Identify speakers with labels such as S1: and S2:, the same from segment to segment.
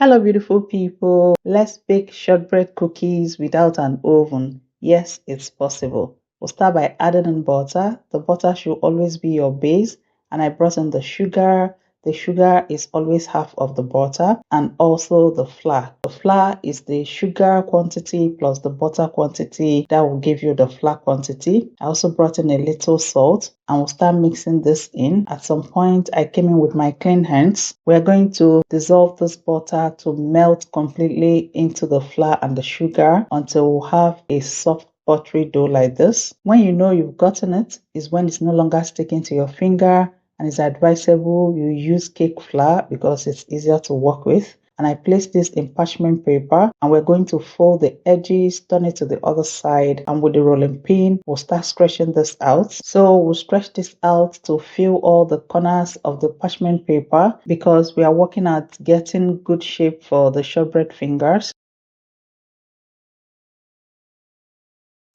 S1: Hello beautiful people, let's bake shortbread cookies without an oven. Yes, it's possible. We'll start by adding in butter. The butter should always be your base, and I brought in the sugar. The sugar is always half of the butter, and also the flour. The flour is the sugar quantity plus the butter quantity that will give you the flour quantity. I also brought in a little salt, and we'll start mixing this in. At some point, I came in with my clean hands. We're going to dissolve this butter to melt completely into the flour and the sugar until we have a soft buttery dough like this. When you know you've gotten it is when it's no longer sticking to your finger, and it's advisable you use cake flour because it's easier to work with. And I place this in parchment paper, and we're going to fold the edges, turn it to the other side, and with the rolling pin we'll start stretching this out. So we'll stretch this out to fill all the corners of the parchment paper because we are working at getting good shape for the shortbread fingers.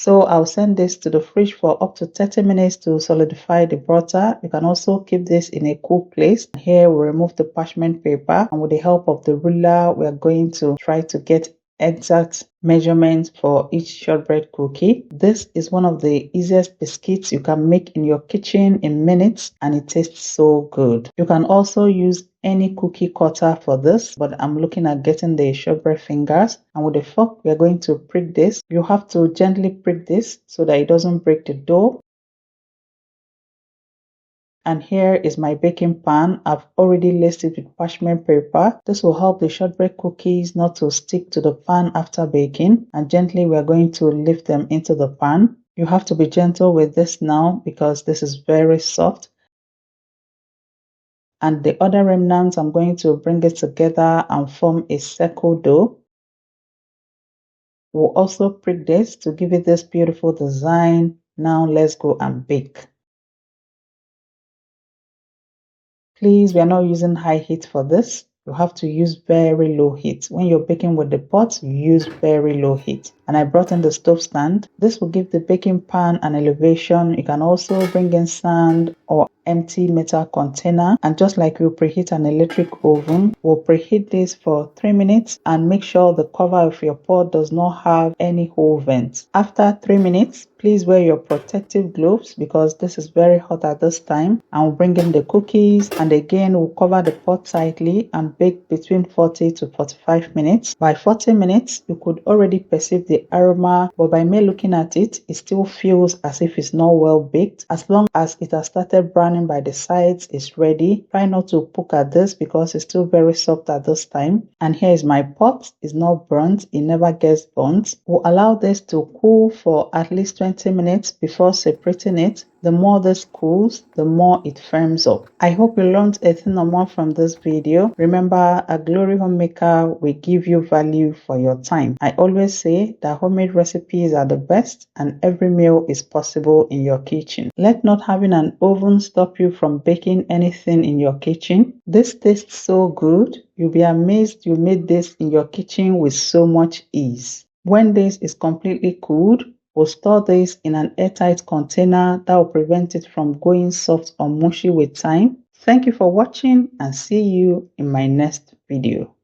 S1: So I'll send this to the fridge for up to 30 minutes to solidify the butter. You can also keep this in a cool place. Here we'll remove the parchment paper, and with the help of the ruler we are going to try to get exact measurements for each shortbread cookie. This is one of the easiest biscuits you can make in your kitchen in minutes, and it tastes so good. You can also use any cookie cutter for this, but I'm looking at getting the shortbread fingers, and with a fork we are going to prick this. You have to gently prick this so that it doesn't break the dough. And here is my baking pan. I've already laced it with parchment paper. This will help the shortbread cookies not to stick to the pan after baking. And gently we are going to lift them into the pan. You have to be gentle with this now because this is very soft. And the other remnants, I'm going to bring it together and form a circle dough. We'll also prick this to give it this beautiful design. Now let's go and bake. Please, we are not using high heat for this. You have to use very low heat. When you're baking with the pot, you use very low heat. And I brought in the stove stand. This will give the baking pan an elevation. You can also bring in sand or empty metal container, and just like you preheat an electric oven, we'll preheat this for 3 minutes and make sure the cover of your pot does not have any hole vents. After 3 minutes, please wear your protective gloves because this is very hot at this time. And we'll bring in the cookies, and again we'll cover the pot tightly and bake between 40 to 45 minutes. By 40 minutes, you could already perceive the aroma, but by me looking at it, it still feels as if it's not well baked. As long as it has started browning by the sides, it's ready. Try not to poke at this because it's still very soft at this time. And here is my pot. It's not burnt. It never gets burnt. We'll allow this to cool for at least 20 minutes before separating it. The more this cools, the more it firms up. I hope you learned a thing or more from this video. Remember, a Glory Homemaker will give you value for your time. I always say that homemade recipes are the best, and every meal is possible in your kitchen. Let not having an oven stop you from baking anything in your kitchen. This tastes so good. You'll be amazed you made this in your kitchen with so much ease. When this is completely cooled, we'll store this in an airtight container that will prevent it from going soft or mushy with time. Thank you for watching, and see you in my next video.